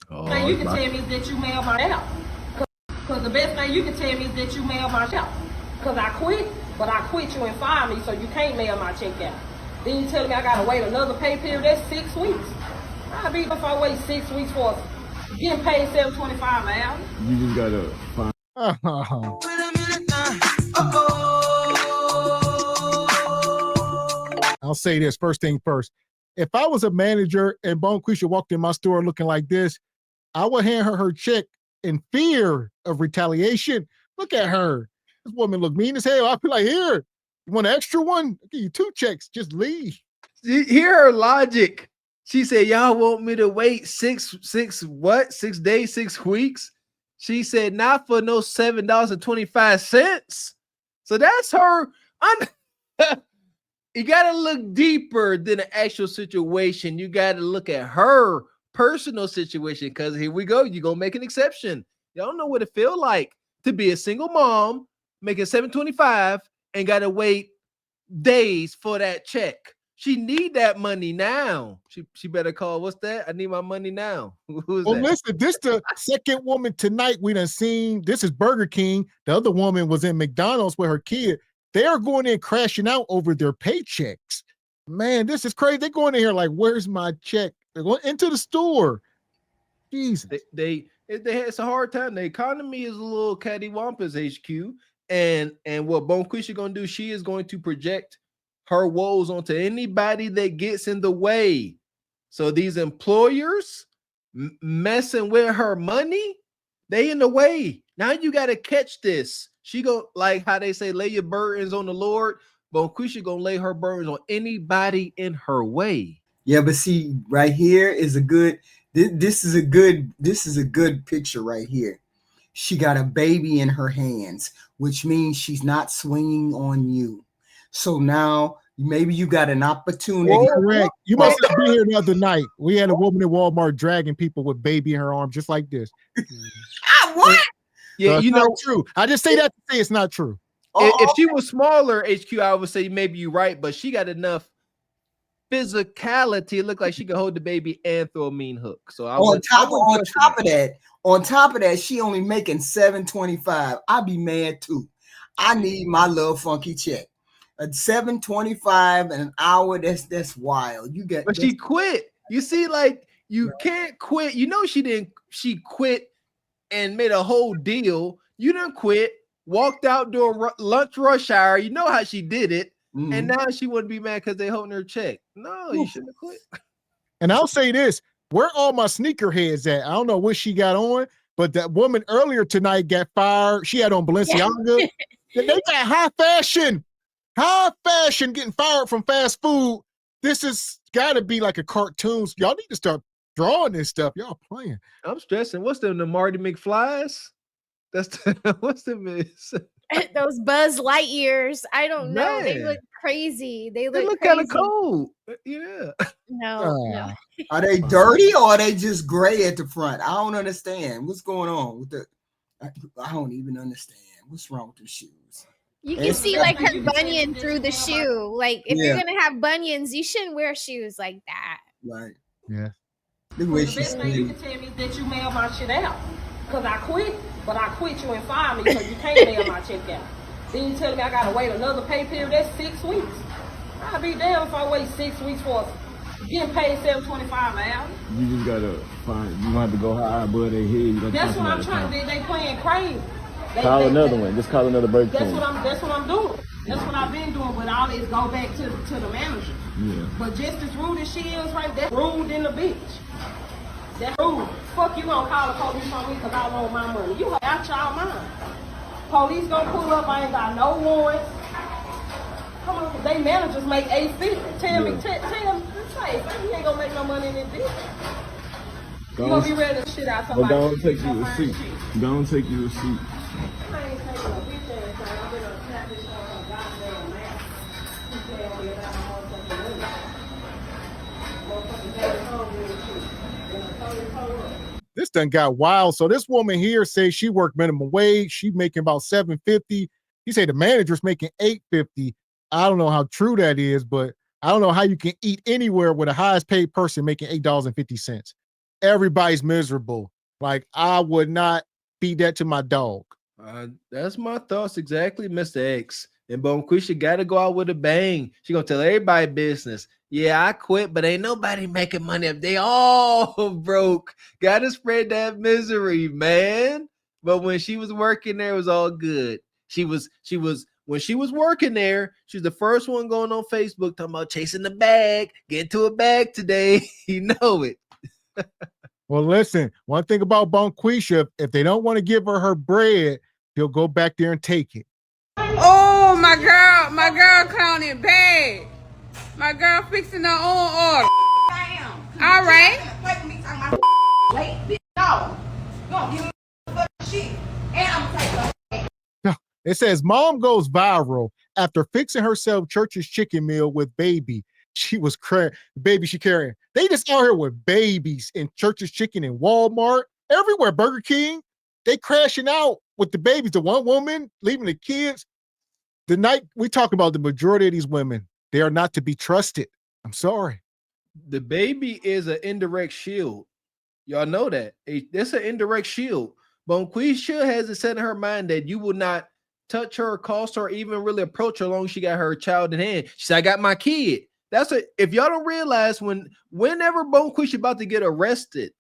thing you can tell me is that you mail my out. Because the best thing you can tell me is that you mail my check. Because I quit, but I quit you and fired me, so you can't mail my check out. Then you tell me I gotta wait another pay period, that's 6 weeks. I'll be if I wait 6 weeks for getting paid $7.25 an hour. You just gotta find. I'll say this first thing first. If I was a manager and Bonquisha walked in my store looking like this, I would hand her check in fear of retaliation. Look at her. This woman look mean as hell. I'd be like, here, you want an extra one? I'll give you 2 checks. Just leave. Hear her logic. She said, y'all want me to wait 6 days, 6 weeks? She said, not for no $7.25. So that's her. You got to look deeper than the actual situation. You got to look at her personal situation, because here we go. You're going to make an exception. Y'all know what it feel like to be a single mom making $7.25 and got to wait days for that check. She need that money now. She better call. What's that? I need my money now. Who's that? Listen, this the second woman tonight we done seen. This is Burger King. The other woman was in McDonald's with her kid. They are going in crashing out over their paychecks. Man, this is crazy. They're going in here like, where's my check? They're going into the store. Jesus. It's a hard time. The economy is a little cattywampus, HQ. And what Bonquisha gonna do, she is going to project her woes onto anybody that gets in the way. So these employers messing with her money, they in the way. Now you got to catch this. She go, like how they say, lay your burdens on the Lord. Bonquisha gonna lay her burdens on anybody in her way. Yeah, but see, right here is a good. This is a good picture right here. She got a baby in her hands, which means she's not swinging on you. So now maybe you got an opportunity. Correct. You must have been here the other night. We had a woman at Walmart dragging people with baby in her arm, just like this. What? Yeah, you know, true. I just say that to say it's not true. If she was smaller, HQ, I would say maybe you're right, but she got enough physicality. It looked like she could hold the baby and throw a mean hook. So on top of that, she only making $7.25. I'd be mad too. I need my little funky check. At $7.25 an hour, that's wild. But she quit. You see, like you can't quit. You know she quit and made a whole deal. You didn't quit, walked out during lunch rush hour. You know how she did it. Mm-hmm. And now she wouldn't be mad because they holding her check. No, you shouldn't have quit. And I'll say this, where all my sneaker heads at? I don't know what she got on, but that woman earlier tonight got fired. She had on Balenciaga. They got high fashion getting fired from fast food. This has got to be like a cartoon. Y'all need to start drawing this stuff. Y'all playing. I'm stressing. What's them, the Marty McFlies? What's them is? Those Buzz Lightyears. I don't know. Man. They look crazy. They look kind of cool. Yeah. No. Are they dirty or are they just gray at the front? I don't understand. What's going on with I don't even understand. What's wrong with the shoes? You can see like her bunion through the shoe. Like if you're gonna have bunions, you shouldn't wear shoes like that. Right. Yeah. The best thing you can tell me is that you mail my shit out. Because I quit, but I quit you and fired me, so you can't mail my check out. Then you tell me I gotta wait another pay period, that's 6 weeks. I'll be damned if I wait 6 weeks for getting paid $7.25 an hour. You just gotta find, you have to go high above their head. That's what I'm trying to do. They playing crazy. Call another one. Just call another break. That's what I'm doing. That's what I've been doing, but all this go back to the manager. Yeah. But just as rude as she is, right, that's rude in the bitch. That's rude. Fuck you gonna call the police on me because I want my money. You out y'all mind. Police gonna pull up, I ain't got no warrants. Come on, they managers make $850. Tell me, say, you ain't gonna make no money in this bitch. You gonna be ready to shit out somebody. Well, don't take you a seat. Don't take you a seat. I ain't taking a bitch ass thing. I'm gonna tap this on some goddamn man. You tell me about my motherfucking money. Motherfucking daddy hungry and shit. This done got wild. So this woman here says she worked minimum wage. She making about $7.50. He said the manager's making $8.50. I don't know how true that is, but I don't know how you can eat anywhere with the highest paid person making $8.50. everybody's miserable. Like, I would not feed that to my dog. That's my thoughts exactly, Mr. X. And Bonquisha got to go out with a bang. She gonna tell everybody business. Yeah, I quit, but ain't nobody making money up. They all broke. Got to spread that misery, man. But when she was working there, it was all good. She was when she was working there, she was the first one going on Facebook talking about chasing the bag, getting to a bag today. You know it. Well, listen, one thing about Bonquisha, if they don't want to give her bread, she'll go back there and take it. Oh, my girl counting bad. My girl fixing her own order. All right. It says mom goes viral after fixing herself church's chicken meal with baby. She was baby she carrying. They just out here with babies in church's chicken in Walmart, everywhere, Burger King. They crashing out with the babies. The one woman leaving the kids. The night we talk about the majority of these women, they are not to be trusted. I'm sorry. The baby is an indirect shield. Y'all know that. It's an indirect shield. Bonquisha has it set in her mind that you will not touch her, cost her, even really approach her long as she got her child in hand. She said, I got my kid. If y'all don't realize whenever Bonquisha about to get arrested,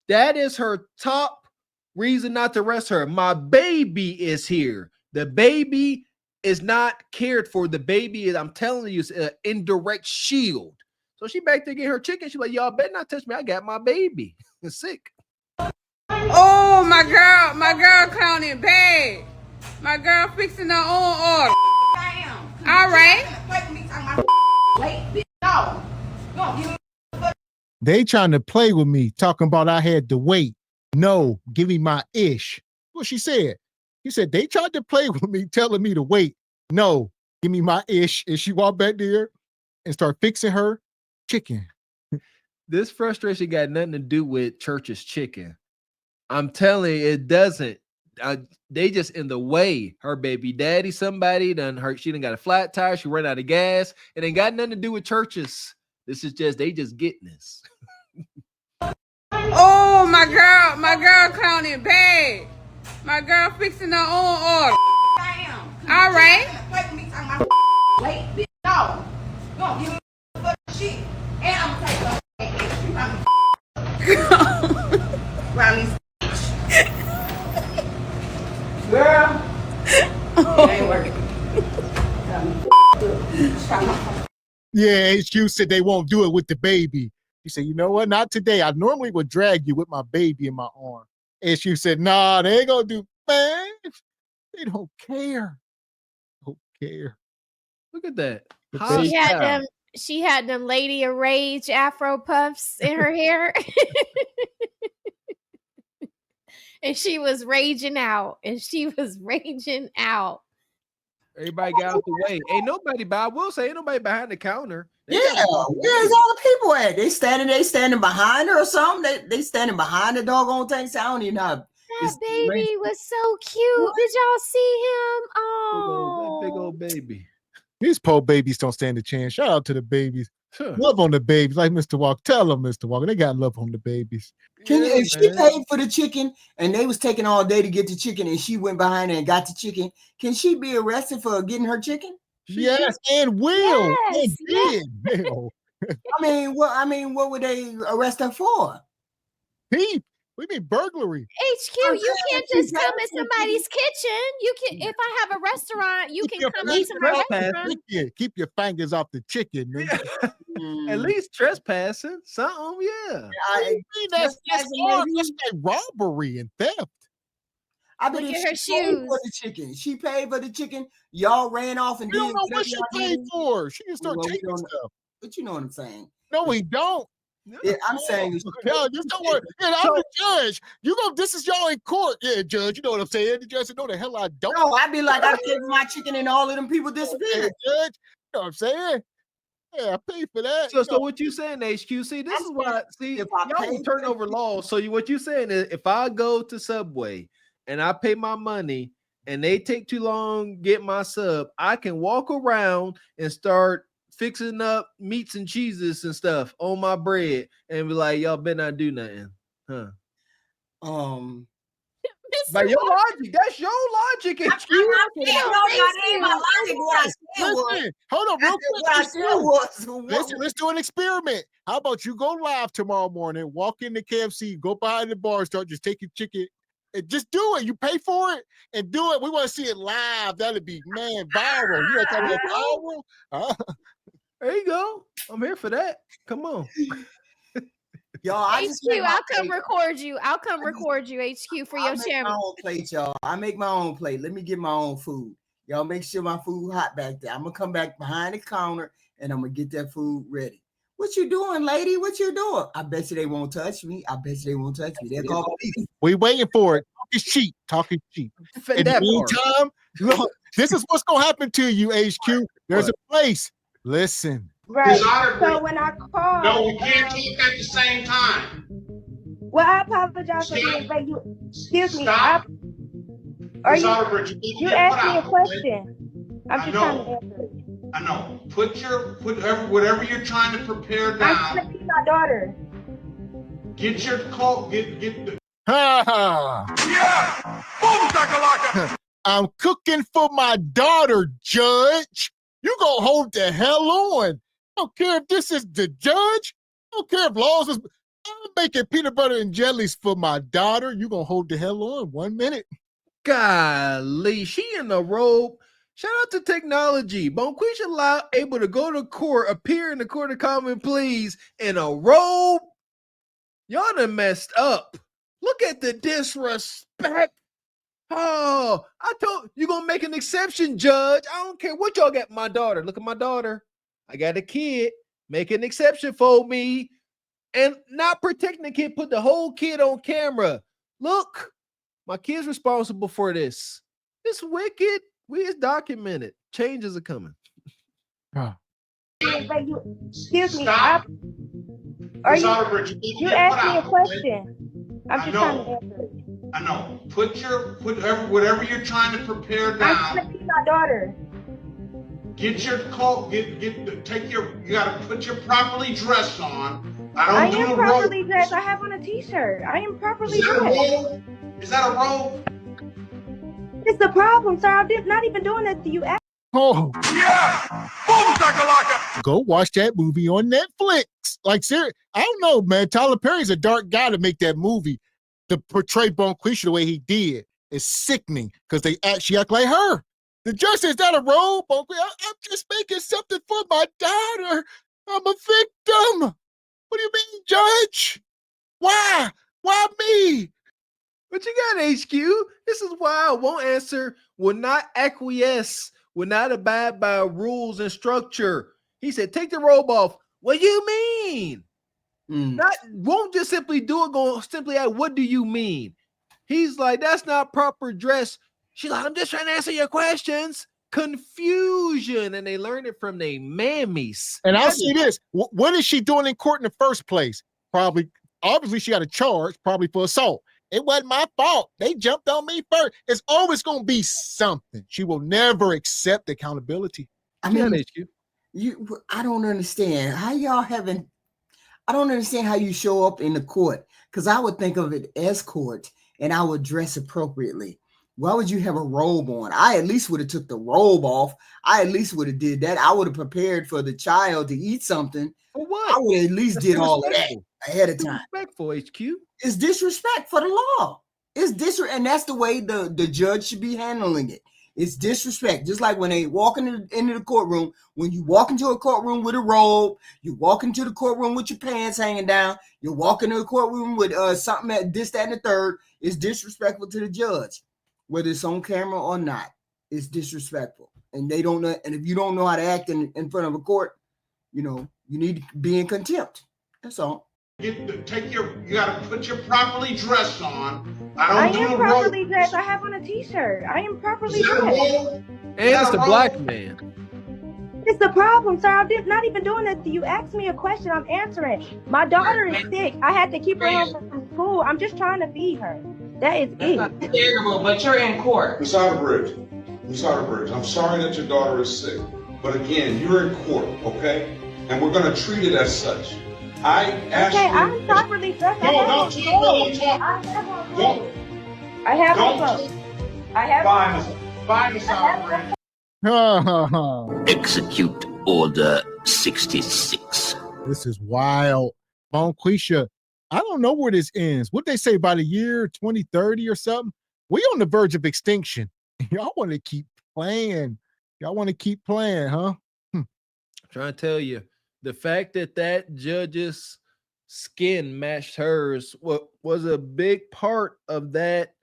that is her top reason not to arrest her. My baby is here. The baby is not cared for. The baby is, I'm telling you, it's an indirect shield. So she back there getting her chicken. She's like, y'all better not touch me. I got my baby. It's sick. Oh, my girl counting bad. My girl fixing her own order. All right. They trying to play with me, talking about I had to wait. No, give me my ish. What she said. He said, they tried to play with me, telling me to wait. No, give me my ish. And she walked back there and start fixing her chicken. This frustration got nothing to do with church's chicken. I'm telling you, it doesn't. They just in the way. Her baby daddy, somebody done hurt. She done got a flat tire. She ran out of gas. It ain't got nothing to do with churches. This is just, they just getting this. Oh, my girl counting bad. My girl fixing her own order. All right. Girl, it ain't working. Yeah, HQ said they won't do it with the baby. He said, you know what? Not today. I normally would drag you with my baby in my arm. HQ said, nah, they ain't gonna do, man. They don't care. Don't care. Look at that. She had them Lady of Rage Afro puffs in her hair. And she was raging out. Everybody got out the way. Ain't nobody behind the counter. Where's all the people at? They standing behind her or something? They standing behind the doggone thing. So I don't even know. That baby was so cute. Did y'all see him? Oh, big old baby. These poor babies don't stand a chance. Shout out to the babies. Love on the babies, like Mr. Walker. Tell them, Mr. Walker, they got love on the babies. If she paid for the chicken and they was taking all day to get the chicken and she went behind and got the chicken, can she be arrested for getting her chicken? Yes, and will. Yes, I mean, what would they arrest her for? Thief. We mean burglary. HQ, you can't just come in somebody's kitchen. You can, if I have a restaurant, you can come into my restaurant. Keep your fingers off the chicken. At least trespassing, something, yeah. That's like robbery and theft. I bet if she paid for the chicken, she paid for the chicken. Y'all ran off and didn't know what she paid for. She can start taking stuff. But you know what I'm saying? No, we don't. Yeah, I'm saying, no, just don't worry. And I'm the judge. This is y'all in court. Yeah, judge. You know what I'm saying? The judge said, no, the hell I don't. No, I'd be like, I paid for my chicken and all of them people disappeared. Yeah, judge. You know what I'm saying? Yeah, I paid for that. So what you saying, HQ? See, this is why. See, y'all will turn over laws. So what you saying is, if I go to Subway and I pay my money and they take too long get my sub, I can walk around and start fixing up meats and cheeses and stuff on my bread and be like, y'all better not do nothing. Huh. Mr. your Walker, logic. That's your logic. I HQ. don't think Listen, hold on, real quick. What I said was, Let's do an experiment. How about you go live tomorrow morning, walk into KFC, go behind the bar, start just taking chicken, and just do it. You pay for it and do it. We want to see it live. That'd be, man, viral. You want to talk about viral? There you go. I'm here for that. Come on. y'all, I just make HQ, my I'll come plate. record you. I'll come record you, HQ, for your I make my channel. own plate, y'all. I make my own plate. Let me get my own food. Y'all make sure my food hot back there. I'm gonna come back behind the counter and I'm gonna get that food ready. What you doing, lady? What you doing? I bet you they won't touch me. I bet you they won't touch me. They'll call police. We waiting for it. Talk is cheap. Talk is cheap. In the meantime, look, this is what's gonna happen to you, HQ. There's a place. Listen. Right. So when I called, no, we can't talk at the same time. Well, I apologize for being late. Excuse me. Stop. You asked me a question. I'm just trying to answer it. I know. Put whatever you're trying to prepare down. I'm trying to see my daughter. Get your call. Get the. Yeah. Boom, I'm cooking for my daughter, Judge. You gonna hold the hell on. I don't care if this is the judge. I don't care if laws is. I'm making peanut butter and jellies for my daughter. You gonna hold the hell on 1 minute. Golly, she in the robe. Shout out to technology. Bonquisha able to go to court, appear in the court of common pleas in a robe. Y'all done messed up. Look at the disrespect. Oh, I told you gonna make an exception, Judge. I don't care what y'all got. My daughter. Look at my daughter. I got a kid. Make an exception for me. And not protecting the kid, put the whole kid on camera. Look, my kid's responsible for this. It's wicked. It's documented. Changes are coming. Excuse me. Stop. You asked me a question. I'm just trying to answer it. I know. Put whatever you're trying to prepare down. I'm trying to see my daughter. Get your call. You gotta put your properly dressed on. I am properly dressed. I have on a t-shirt. I am properly dressed. Is that a robe? It's the problem, sir. I'm not even doing that to you. Oh yeah! Boom, shakalaka! Go watch that movie on Netflix. Like, seriously, I don't know, man. Tyler Perry's a dark guy to make that movie. To portray Bonquisha the way he did is sickening because she act like her. The judge says, "Is that a robe, Bonquisha? I'm just making something for my daughter. I'm a victim." What do you mean, Judge? Why? Why me? What you got, HQ? This is why I won't answer, will not acquiesce, will not abide by rules and structure. He said, take the robe off. What do you mean? Won't just simply do it, go simply ask, what do you mean? He's like, that's not proper dress. She's like, I'm just trying to answer your questions. Confusion, and they learn it from their mammies. And I'll say this: what is she doing in court in the first place? Obviously, she got a charge, probably for assault. It wasn't my fault. They jumped on me first. It's always going to be something. She will never accept accountability. I mean, I don't understand how y'all haven't. I don't understand how you show up in the court, because I would think of it as court, and I would dress appropriately. Why would you have a robe on? I at least would have took the robe off. I at least would have did that. I would have prepared for the child to eat something. For what? I would have at least did all of that ahead of time. Disrespectful, HQ. It's disrespect for the law. It's disrespect, and that's the way the judge should be handling it. It's disrespect. Just like when they walk into the courtroom, when you walk into a courtroom with a robe, you walk into the courtroom with your pants hanging down, you walk into a courtroom with something at this, that, and the third, it's disrespectful to the judge. Whether it's on camera or not, it's disrespectful. And they don't know, and if you don't know how to act in front of a court, you need to be in contempt. That's all. You gotta put your properly dressed on. I am properly dressed. I have on a t-shirt. I am properly dressed. And it's a black man. It's the problem, sir. I'm not even doing that to you. Ask me a question, I'm answering. My daughter is sick. I had to keep her home from school. I'm just trying to feed her. That is it. That's terrible, but you're in court. Ms. Otterbridge, I'm sorry that your daughter is sick. But again, you're in court, okay? And we're going to treat it as such. I asked Okay, you. I'm properly dressed. No, don't talk while I'm talking. I have on Don't. clothes. I have on Don't. clothes. I have on clothes. Fine, Miss Outrage. Execute Order 66. This is wild. Bonquisha, I don't know where this ends. What they say by the year 2030 or something? We on the verge of extinction. Y'all want to keep playing. Y'all want to keep playing, huh? Trying to tell you, the fact that that judge's skin matched hers was a big part of that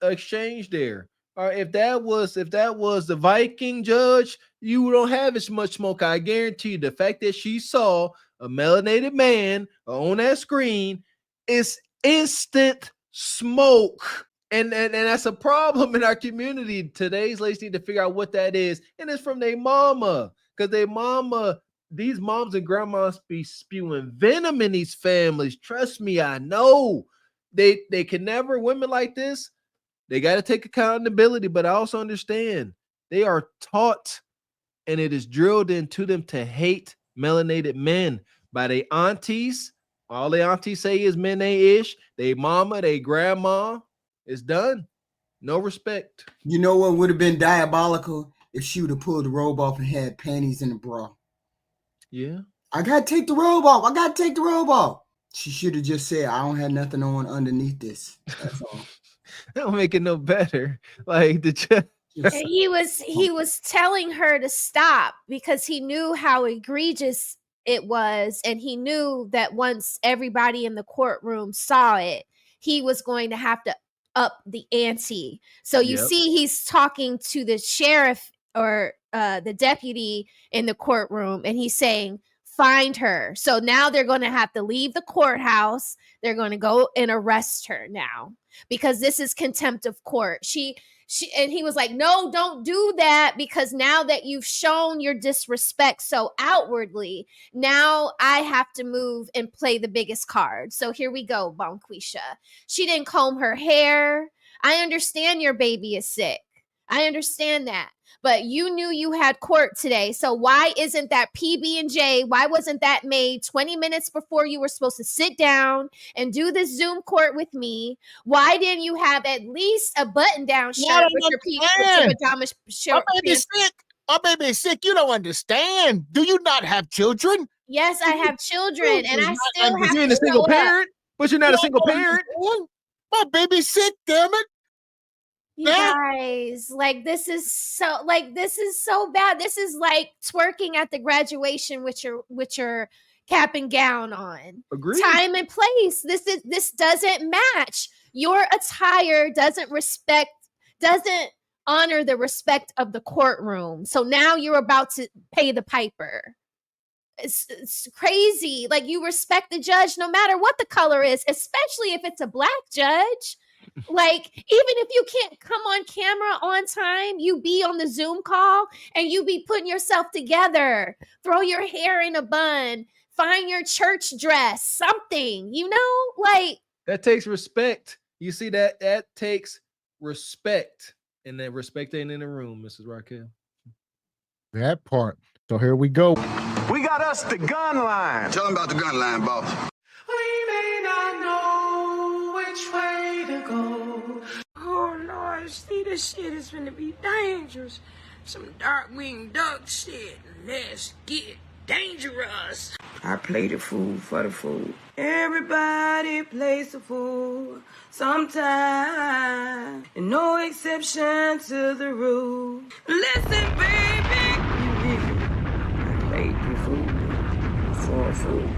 exchange there. Or if that was the Viking judge, you don't have as much smoke. I guarantee you, the fact that she saw a melanated man on that screen is instant smoke. And that's a problem in our community. Today's ladies need to figure out what that is. And it's from their mama. Because these moms and grandmas be spewing venom in these families. Trust me, I know. They can never, women like this, they got to take accountability, but I also understand they are taught and it is drilled into them to hate melanated men by their aunties. All their aunties say is men ain't ish. They mama, they grandma. It's done. No respect. You know what would have been diabolical? If she would have pulled the robe off and had panties in the bra. Yeah. I got to take the robe off. I got to take the robe off. She should have just said, I don't have nothing on underneath this. That's all. That don't make it no better. Like the judge. He was telling her to stop because he knew how egregious it was. And he knew that once everybody in the courtroom saw it, he was going to have to up the ante. So you see, he's talking to the sheriff or the deputy in the courtroom, and he's saying, find her. So now they're going to have to leave the courthouse. They're going to go and arrest her now because this is contempt of court. She and he was like, no, don't do that, because now that you've shown your disrespect so outwardly, now I have to move and play the biggest card. So here we go, Bonquisha. She didn't comb her hair. I understand your baby is sick. I understand that. But you knew you had court today. So why isn't that PB&J? Why wasn't that made 20 minutes before you were supposed to sit down and do this Zoom court with me? Why didn't you have at least a button-down shirt with your pajamas shirt? My baby's sick. My baby's sick. You don't understand. Do you not have children? Yes, I have children, and I still have You're to a single show up. parent, but you're not a single parent. My baby's sick, damn it. You guys, like this is so bad. This is like twerking at the graduation with your cap and gown on. Agreed. Time and place. This doesn't match. Your attire doesn't honor the respect of the courtroom. So now you're about to pay the piper. It's crazy. Like, you respect the judge no matter what the color is, especially if it's a black judge. Like, even if you can't come on camera on time, you be on the Zoom call and you be putting yourself together. Throw your hair in a bun, find your church dress, something, like that takes respect. You see, that takes respect, and that respect ain't in the room, Mrs. Raquel. That part. So here we go. We got us the gun line. Tell them about the gun line, boss. We may not know which way to go. Oh Lord, see, this shit is gonna be dangerous. Some dark-winged duck shit. Let's get dangerous. I play the fool for the fool. Everybody plays the fool sometime, and no exception to the rule. Listen, baby, you hear me? I played the fool for a fool.